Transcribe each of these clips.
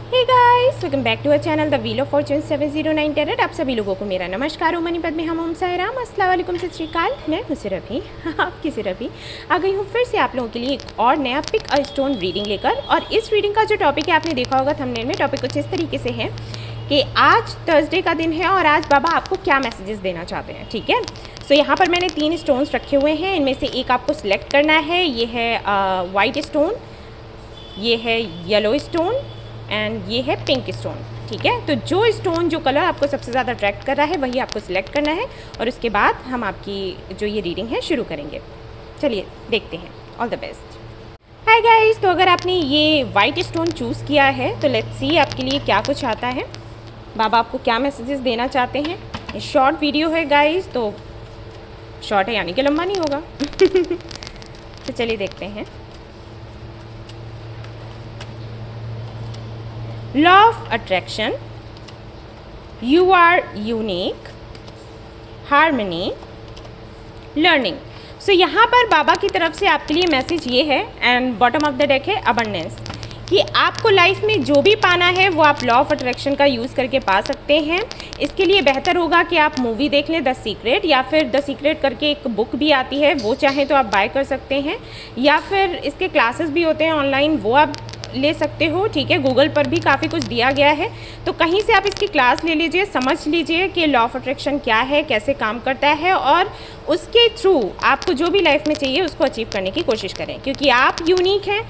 Hey guys, welcome back to our channel the wheel of fortune 709 tarot. आप सभी लोगों को मेरा नमस्कार। ओमनी पद में हम सायराम, अस्सलाम वालेकुम, सत श्री अकाल। मैं हूं सिरभी, आपकी सिरभी आ गई हूं फिर से आप लोगों के लिए एक और नया पिक अ स्टोन रीडिंग लेकर। और इस रीडिंग का जो टॉपिक है आपने देखा होगा थंबनेल में। टॉपिक कुछ इस तरीके से है कि आज थर्सडे का दिन है और आज बाबा आपको क्या मैसेजेस देना चाहते हैं। ठीक है, सो यहाँ पर मैंने 3 स्टोन्स रखे हुए हैं। इनमें से एक आपको सिलेक्ट करना है। ये है वाइट स्टोन, ये है येलो स्टोन एंड ये है पिंक स्टोन। ठीक है, तो जो स्टोन जो कलर आपको सबसे ज़्यादा अट्रैक्ट कर रहा है वही आपको सिलेक्ट करना है और उसके बाद हम आपकी जो ये रीडिंग है शुरू करेंगे। चलिए देखते हैं। All the best. Hi guys, तो अगर आपने ये वाइट स्टोन चूज़ किया है तो लेट्स सी आपके लिए क्या कुछ आता है, बाबा आपको क्या मैसेजेस देना चाहते हैं। ये शॉर्ट वीडियो है गाइस, तो शॉर्ट है यानी कि लंबा नहीं होगा। तो चलिए देखते हैं। Law of attraction, you are unique, harmony, learning. So यहाँ पर बाबा की तरफ से आपके लिए मैसेज ये है and bottom of the deck है अबंडेंस, कि आपको लाइफ में जो भी पाना है वो आप लॉ ऑफ अट्रैक्शन का यूज़ करके पा सकते हैं। इसके लिए बेहतर होगा कि आप मूवी देख लें द सीक्रेट, या फिर द सीक्रेट करके एक बुक भी आती है वो चाहें तो आप बाय कर सकते हैं, या फिर इसके क्लासेस भी होते हैं ऑनलाइन वो आप ले सकते हो। ठीक है, गूगल पर भी काफ़ी कुछ दिया गया है, तो कहीं से आप इसकी क्लास ले लीजिए, समझ लीजिए कि लॉ ऑफ अट्रैक्शन क्या है, कैसे काम करता है, और उसके थ्रू आपको जो भी लाइफ में चाहिए उसको अचीव करने की कोशिश करें। क्योंकि आप यूनिक हैं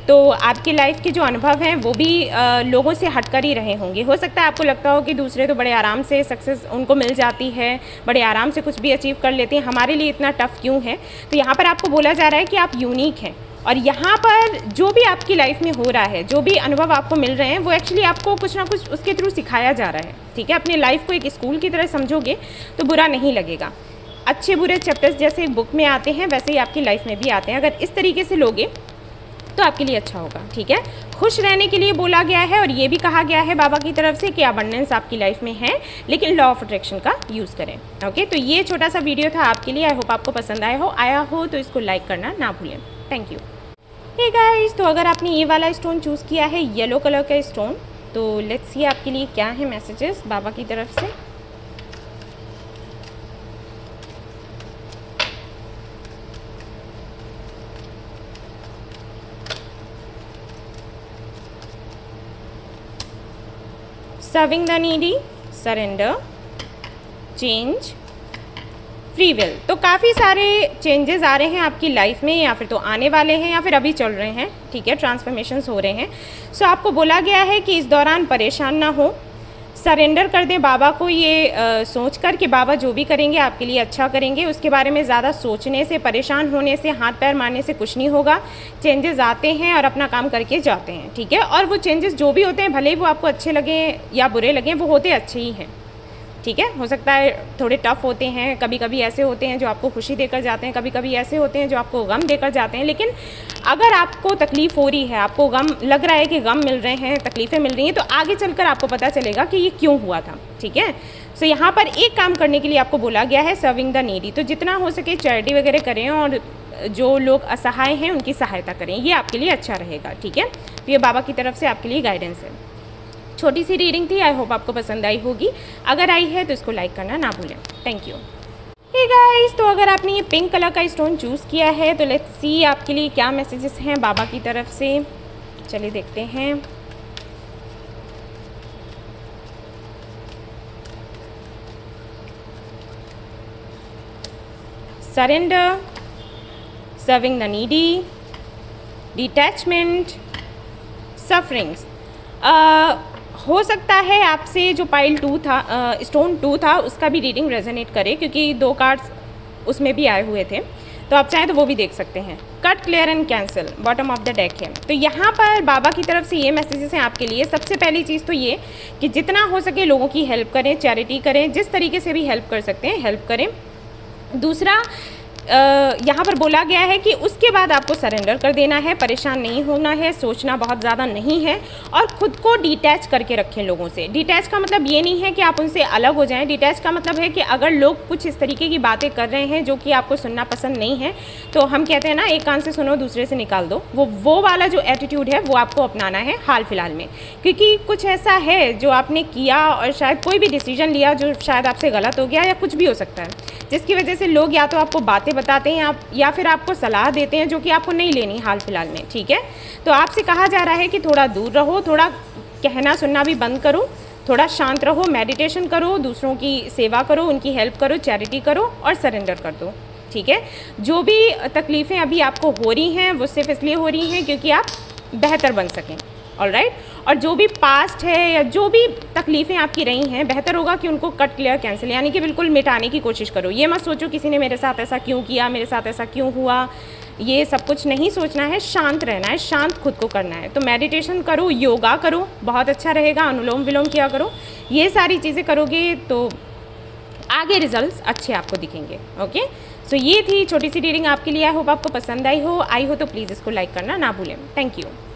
तो आपकी लाइफ के जो अनुभव हैं वो भी लोगों से हटकर ही रहे होंगे। हो सकता है आपको लगता हो कि दूसरे तो बड़े आराम से सक्सेस उनको मिल जाती है, बड़े आराम से कुछ भी अचीव कर लेते हैं, हमारे लिए इतना टफ क्यों है। तो यहाँ पर आपको बोला जा रहा है कि आप यूनिक हैं और यहाँ पर जो भी आपकी लाइफ में हो रहा है, जो भी अनुभव आपको मिल रहे हैं वो एक्चुअली आपको कुछ ना कुछ उसके थ्रू सिखाया जा रहा है। ठीक है, अपनी लाइफ को एक स्कूल की तरह समझोगे तो बुरा नहीं लगेगा। अच्छे बुरे चैप्टर्स जैसे बुक में आते हैं वैसे ही आपकी लाइफ में भी आते हैं। अगर इस तरीके से लोगे तो आपके लिए अच्छा होगा। ठीक है, खुश रहने के लिए बोला गया है और ये भी कहा गया है बाबा की तरफ से कि अबंडेंस आपकी लाइफ में है, लेकिन लॉ ऑफ अट्रैक्शन का यूज़ करें। ओके, तो ये छोटा सा वीडियो था आपके लिए। आई होप आपको पसंद आया हो तो इसको लाइक करना ना भूलें। Thank you. हे गाइस, तो अगर आपने ये वाला स्टोन चूज़ किया है, येलो कलर का स्टोन, तो लेट्स सी आपके लिए क्या है मैसेजेस बाबा की तरफ से। Serving the needy, surrender, change, free will. तो काफ़ी सारे चेंजेस आ रहे हैं आपकी लाइफ में, या फिर तो आने वाले हैं या फिर अभी चल रहे हैं। ठीक है, ट्रांसफॉर्मेशंस हो रहे हैं। सो आपको बोला गया है कि इस दौरान परेशान ना हो, सरेंडर कर दें बाबा को, ये सोच कर कि बाबा जो भी करेंगे आपके लिए अच्छा करेंगे। उसके बारे में ज़्यादा सोचने से, परेशान होने से, हाथ पैर मारने से कुछ नहीं होगा। चेंजेस आते हैं और अपना काम करके जाते हैं। ठीक है, और वो चेंजेस जो भी होते हैं भले ही वो आपको अच्छे लगें या बुरे लगें, वो होते अच्छे ही हैं। ठीक है, हो सकता है थोड़े टफ होते हैं, कभी कभी ऐसे होते हैं जो आपको खुशी देकर जाते हैं, कभी कभी ऐसे होते हैं जो आपको गम देकर जाते हैं। लेकिन अगर आपको तकलीफ़ हो रही है, आपको गम लग रहा है कि गम मिल रहे हैं, तकलीफ़ें मिल रही हैं, तो आगे चलकर आपको पता चलेगा कि ये क्यों हुआ था। ठीक है, सो यहाँ पर एक काम करने के लिए आपको बोला गया है, सर्विंग द नीडी। तो जितना हो सके चैरिटी वगैरह करें और जो लोग असहाय हैं उनकी सहायता करें, ये आपके लिए अच्छा रहेगा। ठीक है, तो ये बाबा की तरफ से आपके लिए गाइडेंस है। छोटी सी रीडिंग थी, आई होप आपको पसंद आई होगी। अगर आई है तो इसको लाइक करना ना भूलें। Thank you. हे गाइस, तो अगर आपने ये पिंक कलर का स्टोन चूज़ किया है तो लेट्स सी आपके लिए क्या मैसेजेस हैं बाबा की तरफ से। चलिए देखते हैं। Surrender, serving the needy, detachment, sufferings. हो सकता है आपसे जो पाइल 2 था, स्टोन 2 था, उसका भी रीडिंग रेजोनेट करे, क्योंकि 2 कार्ड्स उसमें भी आए हुए थे, तो आप चाहें तो वो भी देख सकते हैं। Cut, clear and cancel, bottom of the deck है। तो यहाँ पर बाबा की तरफ से ये मैसेजेस हैं आपके लिए। सबसे पहली चीज़ तो ये कि जितना हो सके लोगों की हेल्प करें, चैरिटी करें, जिस तरीके से भी हेल्प कर सकते हैं हेल्प करें। दूसरा, यहाँ पर बोला गया है कि उसके बाद आपको सरेंडर कर देना है, परेशान नहीं होना है, सोचना बहुत ज़्यादा नहीं है और ख़ुद को डिटैच करके रखें लोगों से। डिटैच का मतलब ये नहीं है कि आप उनसे अलग हो जाएं। डिटैच का मतलब है कि अगर लोग कुछ इस तरीके की बातें कर रहे हैं जो कि आपको सुनना पसंद नहीं है, तो हम कहते हैं ना, एक कान से सुनो दूसरे से निकाल दो। वो वाला जो एटीट्यूड है वो आपको अपनाना है हाल फिलहाल में, क्योंकि कुछ ऐसा है जो आपने किया और शायद कोई भी डिसीजन लिया जो शायद आपसे गलत हो गया या कुछ भी हो सकता है, जिसकी वजह से लोग या तो आपको बातें बताते हैं या फिर आपको सलाह देते हैं जो कि आपको नहीं लेनी हाल फिलहाल में। ठीक है, तो आपसे कहा जा रहा है कि थोड़ा दूर रहो, थोड़ा कहना सुनना भी बंद करो, थोड़ा शांत रहो, मेडिटेशन करो, दूसरों की सेवा करो, उनकी हेल्प करो, चैरिटी करो और सरेंडर कर दो। ठीक है, जो भी तकलीफ़ें अभी आपको हो रही हैं वो सिर्फ इसलिए हो रही हैं क्योंकि आप बेहतर बन सकें। ऑलराइट, और जो भी पास्ट है या जो भी तकलीफ़ें आपकी रही हैं, बेहतर होगा कि उनको कट क्लियर कैंसिल, यानी कि बिल्कुल मिटाने की कोशिश करो। ये मत सोचो किसी ने मेरे साथ ऐसा क्यों किया, मेरे साथ ऐसा क्यों हुआ, ये सब कुछ नहीं सोचना है। शांत रहना है, शांत खुद को करना है। तो मेडिटेशन करो, योगा करो, बहुत अच्छा रहेगा, अनुलोम विलोम किया करो। ये सारी चीज़ें करोगे तो आगे रिजल्ट्स अच्छे आपको दिखेंगे। ओके, सो ये थी छोटी सी रीडिंग आपके लिए। आई होप आपको पसंद आई हो तो प्लीज़ इसको लाइक करना ना भूलें। Thank you.